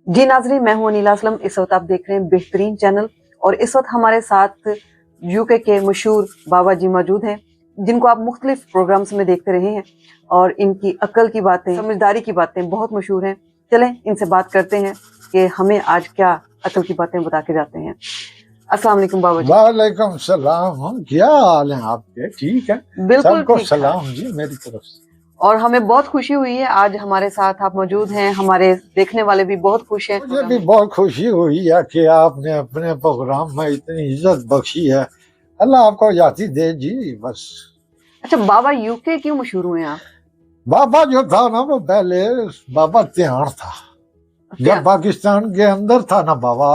जी नाजरीन, मैं हूं अनीला असलम। इस वक्त आप देख रहे हैं बेहतरीन चैनल और इस वक्त हमारे साथ यूके के मशहूर बाबा जी मौजूद हैं, जिनको आप मुख्तलिफ प्रोग्राम्स में देखते रहे हैं और इनकी अक्ल की बातें, समझदारी की बातें बहुत मशहूर हैं। चलें इनसे बात करते हैं कि हमें आज क्या अक्ल की बातें बता के जाते हैं। अस्सलाम वालेकुम बाबा जी। वालेकुम सलाम। क्या हाल है आपके? ठीक है, बिल्कुल सबको ठीक सलाम जी मेरी तरफ से। और हमें बहुत खुशी हुई है आज हमारे साथ आप मौजूद हैं। हमारे देखने वाले भी बहुत खुश हैं। मुझे भी बहुत खुशी हुई है कि आपने अपने प्रोग्राम में इतनी इज्जत बख्शी है। अल्लाह आपको यादी दे जी। बस अच्छा बाबा, यूके क्यों मशहूर हुए आप? बाबा जो था ना, वो पहले बाबा त्याण था। जब पाकिस्तान के अंदर था ना बाबा,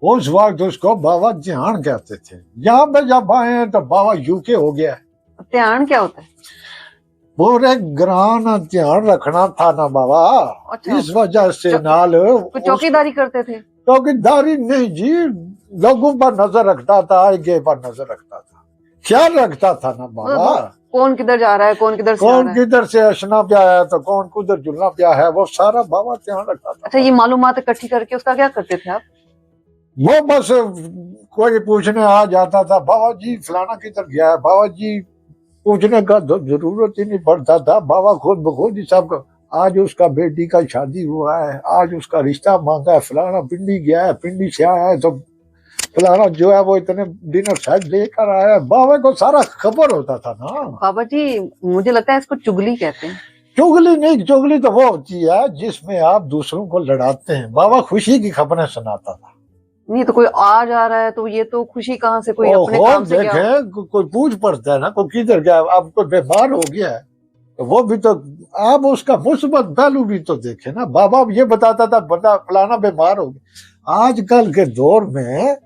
उस वक्त उसको बाबा त्याण कहते थे। यहाँ पे जब आए हैं तो बाबा यूके हो गया। त्याण क्या होता है? पूरे ग्रान ध्यान रखना था ना बाबा। अच्छा। इस वजह से नाल चौकीदारी करते थे? चौकीदारी नहीं जी, लोगों पर नजर रखता था, आगे पर नजर रखता था, ख्याल रखता था ना बाबा। कौन किधर जा रहा है, कौन किधर से आ कौन रहा है। किधर से अशना प्या है तो कौन कुधर जुलना प्या है, वो सारा बाबा ध्यान रखता था। अच्छा, ये मालूमात इकट्ठी करके उसका क्या करते थे आप? वो बस कोई पूछने आ जाता था, बाबा जी फलाना किधर गया है, बाबा जी पूछने का तो जरूरत ही नहीं पड़ता था। बाबा खुद बखुद ही सब, आज उसका बेटी का शादी हुआ है, आज उसका रिश्ता मांगा है, फलाना पिंडी गया है, पिंडी से आया है तो फलाना जो है वो इतने डिनर सेट लेकर आया है। बाबा को सारा खबर होता था ना। बाबा जी, मुझे लगता है इसको चुगली कहते हैं। चुगली नहीं, चुगली तो वो होती है जिसमें आप दूसरों को लड़ाते हैं। बाबा खुशी की खबरें सुनाता था। नहीं तो कोई आ जा रहा है तो ये तो खुशी कहाँ से, कोई अपने काम से गया। देखे कोई पूछ पड़ता है ना, कोई किधर गया, अब कोई बीमार हो गया है तो वो भी तो आप उसका मुस्बत पहलू भी तो देखे ना। बाबा ये बताता था बंदा फलाना बीमार हो गया। आजकल के दौर में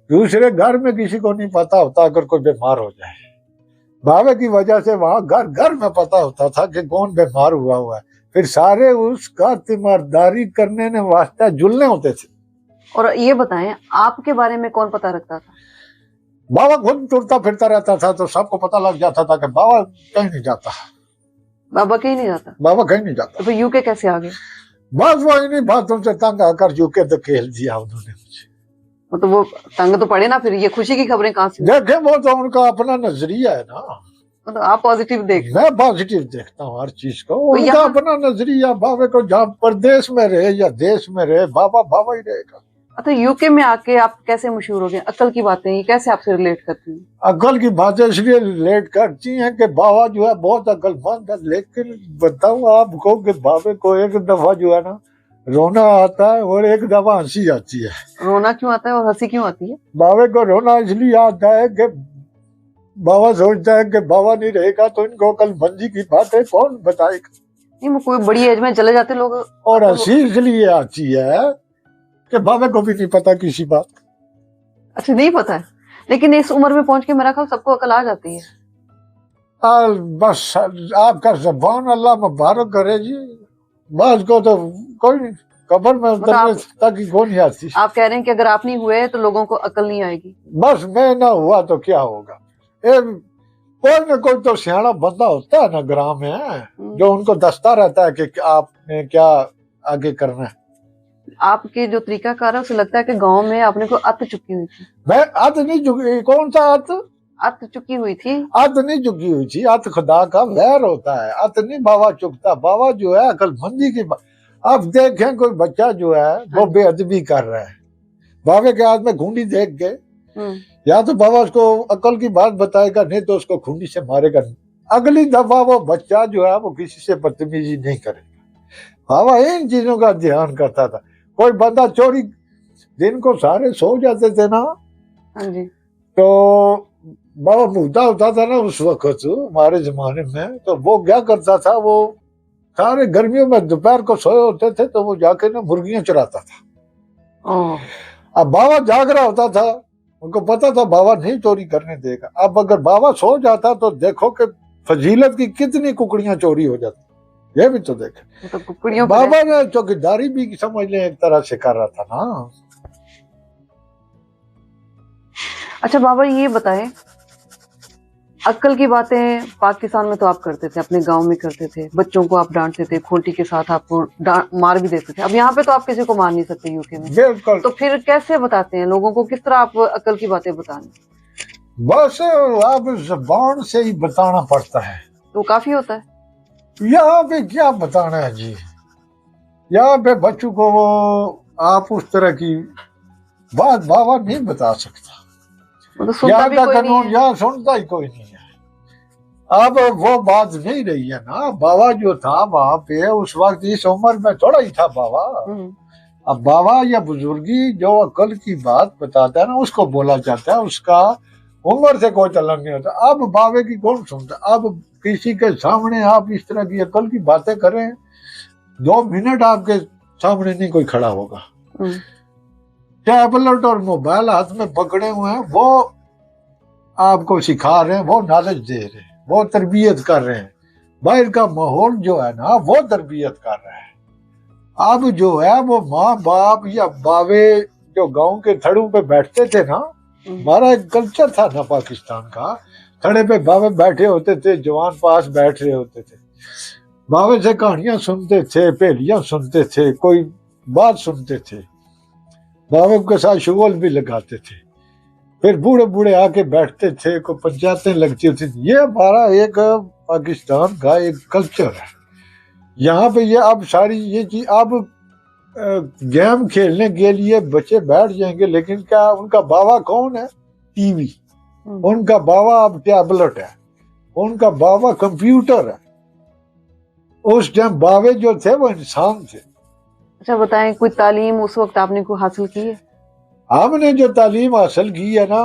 दूसरे घर में किसी को नहीं पता होता अगर कोई बीमार हो जाए। बाबा की वजह से वहां घर घर में पता होता था कि कौन बीमार हुआ है। फिर सारे उसका तीमारदारी करने ने वास्ते जुलने होते थे। और ये बताएं, आपके बारे में कौन पता रखता था? बाबा खुद टुरता फिरता रहता था तो सबको पता लग जाता था कि बाबा कहीं नहीं जाता। बाबा कहीं नहीं जाता? बाबा कहीं नहीं जाता। तो फिर यूके कैसे आ गए? बस वो इन्हीं बातों से तंग आकर यूके धकेल दिया उन्होंने मुझे। मतलब वो तंग तो पड़े ना, फिर ये खुशी की खबरें कहाँ से? देखे वो तो उनका अपना नजरिया है ना। मतलब आप पॉजिटिव देख? मैं पॉजिटिव देखता हूँ हर चीज को। उनका अपना नजरिया। बाबा को जहाँ प्रदेश में रहे या देश में रहे, बाबा बाबा ही रहेगा। अच्छा, यूके में आके आप कैसे मशहूर हो गए? अक्ल की बातें ये कैसे आपसे रिलेट करती हैं? अक्ल की बातें इसलिए रिलेट करती हैं कि बाबा जो है बहुत अक्लमंद है। लेकिन बताऊं आपको कि बाबा को एक दफा जो है ना रोना आता है और एक दफा हंसी आती है। रोना क्यों आता है और हंसी क्यों आती है? बाबा को रोना इसलिए आता है कि बाबा सोचता है कि बाबा नहीं रहेगा तो इनको अक्लमंदी की बातें कौन बताएगा। नहीं, वो कोई बड़ी एज में चले जाते लोग। और हंसी इसलिए आती है कि बाबा को भी नहीं पता किसी बात। अच्छा, नहीं पता है, लेकिन इस उम्र में पहुंच के मेरा ख्याल सबको अकल आ जाती है। बस आपका ज़बान अल्लाह मुबारक करे जी। बस को तो कोई नहीं, कब्र में उतरने तक ही कौन नहीं आती। आप कह रहे हैं कि अगर आप नहीं हुए तो लोगों को अकल नहीं आएगी। बस मैं ना हुआ तो क्या होगा। कोई ना कोई तो सियाना बंदा होता है ना ग्राम में, जो उनको दसता रहता है कि आपने क्या आगे करना है। आपके जो तरीकाकार है उसे लगता है कि गांव में आपने को अत चुकी हुई थी। मैं अत नहीं चुकी। कौन सा अत? अत चुकी हुई थी? अत नहीं चुकी हुई थी। अत खुदा का वैर होता है। अत नहीं बाबा चुकता। बाबा जो है अक्लमंदी की अब देखें कोई बच्चा जो है वो बेअदबी कर रहा है, बाबा के हाथ में खूंडी देख के या तो बाबा उसको अकल की बात बताएगा, नहीं तो उसको खूंडी से मारेगा। अगली दफा वो बच्चा जो है वो किसी से बदतमीजी नहीं करेगा। बाबा इन चीजों का ध्यान करता था। कोई बंदा चोरी, दिन को सारे सो जाते थे ना, तो बाबा भूता होता था ना उस वक्त हमारे जमाने में, तो वो क्या करता था, वो सारे गर्मियों में दोपहर को सोए होते थे तो वो जाके ना मुर्गियां चुराता था। अब बाबा जाग रहा होता था, उनको पता था बाबा नहीं चोरी करने देगा। अब अगर बाबा सो जाता तो देखो कि फजीलत की कितनी कुकड़ियां चोरी हो जाती, ये भी तो देखे। तो बाबा ने चौकीदारी भी समझ ले एक तरह से कर रहा था ना। अच्छा बाबा, ये बताएं عقل کی باتیں پاکستان میں تو آپ کرتے تھے، اپنے گاؤں میں کرتے تھے، بچوں کو آپ ڈانٹتے تھے، کھوٹی کے ساتھ آپ کو مار بھی دیتے تھے. اب یہاں پہ تو آپ کسی کو مار نہیں سکتے یو کے میں، بالکل. تو پھر کیسے بتاتے ہیں لوگوں کو، کس طرح آپ عقل کی باتیں بتائیں؟ بس اب زبان سے ہی بتانا پڑتا ہے. تو کافی ہوتا ہے. یہاں پہ کیا بتانا ہے جی، یہاں پہ بچوں کو آپ اس طرح کی بات بابا نہیں بتا سکتا. وہ تو سنتا یہاں بھی کا کوئی نہیں قانون ہے. یہاں سنتا ہی کوئی نہیں ہے. اب وہ بات نہیں رہی ہے نا. بابا جو تھا وہاں پہ اس وقت اس عمر میں تھوڑا ہی تھا بابا. اب بابا یا بزرگی جو عقل کی بات بتاتا ہے نا اس کو بولا جاتا ہے، اس کا عمر سے کوئی تعلق نہیں ہوتا. اب بابے کی کون سنتا؟ اب کسی کے سامنے آپ اس طرح کی عقل کی باتیں کریں، 2 منٹ آپ کے سامنے نہیں کوئی کھڑا ہوگا. ٹیبلٹ اور موبائل ہاتھ میں پکڑے ہوئے ہیں، وہ آپ کو سکھا رہے ہیں، وہ نالج دے رہے ہیں، وہ تربیت کر رہے ہیں. باہر کا ماحول جو ہے نا وہ تربیت کر رہا ہے. اب جو ہے وہ ماں باپ یا باوے جو گاؤں کے تھڑوں پہ بیٹھتے تھے نا، ہمارا ایک کلچر تھا نا پاکستان کا، تھڑے پہ باوے بیٹھے ہوتے تھے، جوان پاس بیٹھ رہے ہوتے تھے، باوے سے کہانیاں سنتے تھے، پہلیاں سنتے تھے، کوئی بات سنتے تھے، باوے کے ساتھ شغل بھی لگاتے تھے. پھر بوڑھے بوڑھے آ کے بیٹھتے تھے، کوئی پنچایتیں لگتی ہوتی تھی. یہ ہمارا ایک پاکستان کا ایک کلچر ہے. یہاں پہ یہ اب ساری یہ چیز اب گیم کھیلنے کے لیے بچے بیٹھ جائیں گے، لیکن کیا ان کا بابا کون ہے؟ T V. ان کا بابا اب ٹیبلٹ ہے، ان کا بابا کمپیوٹر ہے. اس ٹائم باوے جو تھے وہ انسان تھے. اچھا بتائیں، کوئی تعلیم اس وقت آپ نے کوئی حاصل کی ہے؟ ہم نے جو تعلیم حاصل کی ہے نا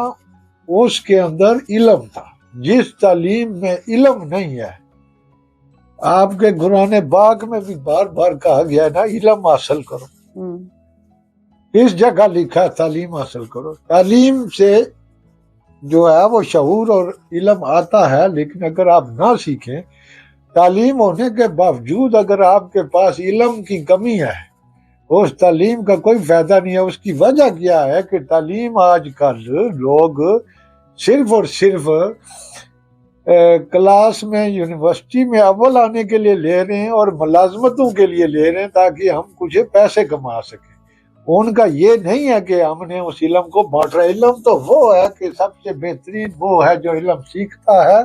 اس کے اندر علم تھا. جس تعلیم میں علم نہیں ہے، آپ کے قرآن پاک میں بھی بار بار کہا گیا ہے نا علم حاصل کرو. اس جگہ لکھا ہے تعلیم حاصل کرو. تعلیم سے جو ہے وہ شعور اور علم آتا ہے، لیکن اگر آپ نہ سیکھیں، تعلیم ہونے کے باوجود اگر آپ کے پاس علم کی کمی ہے، اس تعلیم کا کوئی فائدہ نہیں ہے. اس کی وجہ کیا ہے کہ تعلیم آج کل لوگ صرف اور صرف کلاس میں یونیورسٹی میں اول آنے کے لیے لے رہے ہیں اور ملازمتوں کے لیے لے رہے ہیں تاکہ ہم کچھ پیسے کما سکیں. ان کا یہ نہیں ہے کہ ہم نے اس علم کو بانٹ رہے. علم تو وہ ہے کہ سب سے بہترین وہ ہے جو علم سیکھتا ہے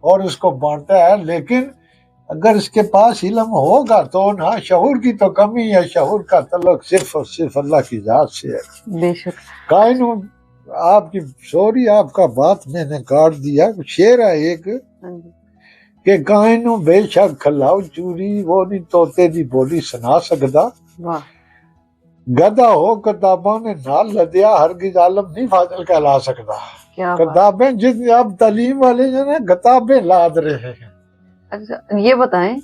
اور اس کو بانٹتا ہے. لیکن اگر اس کے پاس علم ہوگا تو نا شعور کی تو کمی ہے. شعور کا تعلق صرف اور صرف اللہ کی ذات سے ہے. بے شک. کائنوں آپ کی سوری آپ کا بات میں نے کاٹ دیا. شعر ہے ایک کہ کائنوں بے شک کھلاؤ چوری، وہ نہیں توتے دی بولی سنا سکدا. گدا ہو کتاباں نے نال لدیا، ہرگز عالم نہیں فاضل کہلا سکدا. کتابیں جتنی اب تعلیم والے جو نا کتابیں لاد رہے ہیں. اچھا یہ بتائیں،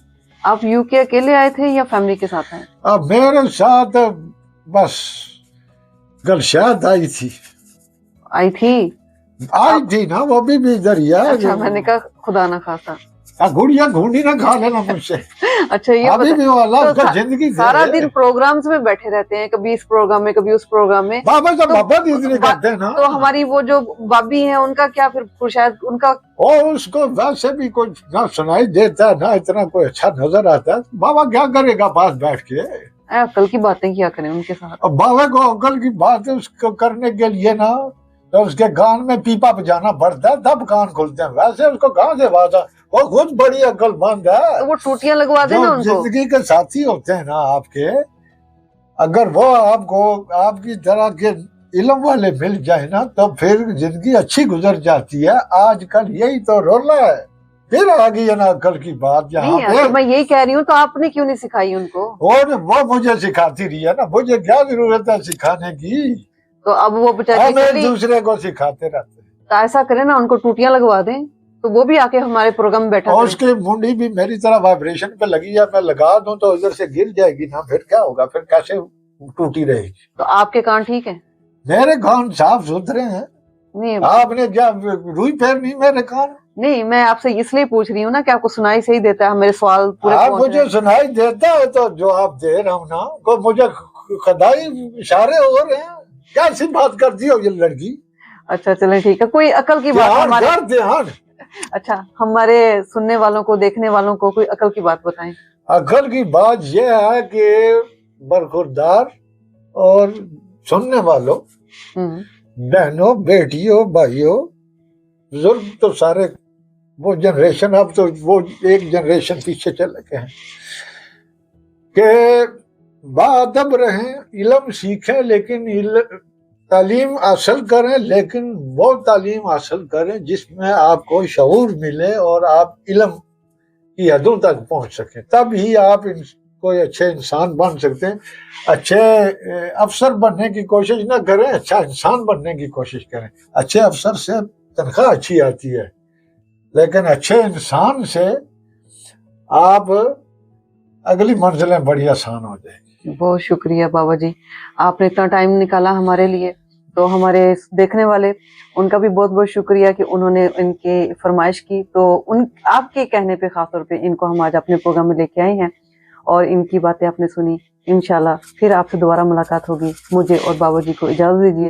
آپ یو کے اکیلے آئے تھے یا فیملی کے ساتھ آئے؟ اب میرے ساتھ بس گلشاد آئی تھی نا، وہ بھی ادھر ہی ہے. اچھا میں نے کہا خدا نہ خواستہ گھوڑیاں گھونڈی نہ کھا لینا مجھ سے. اچھا یہ ابھی بھی اللہ کا زندگی سارا دن پروگرامز میں بیٹھے رہتے ہیں، کبھی اس پروگرام میں کبھی اس پروگرام میں. بابا جب محبت اتنی کرتے ہیں نا تو ہماری وہ جو بابی ہیں ان کا کیا پھر شاید ان کا اس کو ویسے بھی کوئی نہ سنائی دیتا ہے نہ اتنا کوئی اچھا نظر آتا ہے. بابا کیا کرے گا پاس بیٹھ کے؟ عقل کی باتیں کیا کریں ان کے ساتھ. اب بابا کو عقل کی باتیں اس کو کرنے کے لیے نا تو اس کے کان میں پیپا بجانا پڑتا ہے تب کان کھلتے ہیں. ویسے اس کو کہاں سے بات ہے؟ وہ خود بڑی عقل مند ہے. وہ ٹوٹیاں لگوا دیں نا ان کو. زندگی کے ساتھی ہوتے ہیں نا آپ کے، اگر وہ آپ کو آپ کی طرح کے علم والے مل جائے نا تو پھر زندگی اچھی گزر جاتی ہے. آج کل یہی تو رولا ہے. پھر آ گئی ہے نا عقل کی بات یہاں پہ. میں یہی کہہ رہی ہوں، تو آپ نے کیوں نہیں سکھائی ان کو؟ اور وہ مجھے سکھاتی رہی ہے نا، مجھے کیا ضرورت ہے سکھانے کی؟ تو اب وہ ہم ایک دوسرے کو سکھاتے رہتے ہیں. تو ایسا کریں نا، ان کو ٹوٹیاں لگوا دیں تو وہ بھی آ کے ہمارے پروگرام میں بیٹھا. اور اس کی منڈی بھی میری طرح وائبریشن پہ لگی ہے، میں لگا دوں تو ادھر سے گر جائے گی نا، پھر کیا ہوگا؟ پھر کیسے ٹوٹی رہے گی؟ تو آپ کے کان ٹھیک ہیں؟ میرے کان صاف ستھرے ہیں. نہیں آپ نے کیا روئی پھیر نہیں میرے کان؟ نہیں، میں آپ سے اس لیے پوچھ رہی ہوں نا کہ آپ کو سنائی صحیح دیتا ہے. میرے سوال پورے آپ مجھے سنائی دیتا ہے تو جو آپ دے رہا ہوں نا کو مجھے خدائی اشارے ہو رہے ہیں. کیسی بات کرتی ہو یہ لڑکی؟ اچھا چلیں ٹھیک ہے. کوئی عقل کی بات دھیان अच्छा, हमारे सुनने वालों को, देखने वालों को कोई अकल की बात बताएं। अकल की बात यह है कि बरखुरदार और सुनने वालों, बहनों, बेटियों, भाइयों, बुजुर्ग तो सारे, वो जनरेशन, अब तो वो एक जनरेशन पीछे चले गए हैं, कि बाअदब रहें, इल्म सीखें, लेकिन तालीम हासिल करें, लेकिन वो तालीम हासिल करें जिसमें आपको शऊर मिले और आप इल्म की हदों तक पहुंच सकें, तब ही आप कोई अच्छे इंसान बन सकते हैं। अच्छे अफसर बनने की कोशिश ना करें, अच्छा इंसान बनने की कोशिश करें। अच्छे अफसर से तनख्वाह अच्छी आती है, लेकिन अच्छे इंसान से आप अगली मंजिलें बड़ी आसान हो जाएगी। बहुत शुक्रिया बाबा जी, आपने इतना टाइम निकाला हमारे लिए, तो हमारे देखने वाले, उनका भी बहुत बहुत शुक्रिया कि उन्होंने इनकी फरमाइश की, तो उन आपके कहने पे खास तौर पे इनको हम आज अपने प्रोग्राम में लेके आए हैं और इनकी बातें आपने सुनी। इंशाल्लाह फिर आपसे दोबारा मुलाकात होगी। मुझे और बाबा जी को इजाजत दीजिए।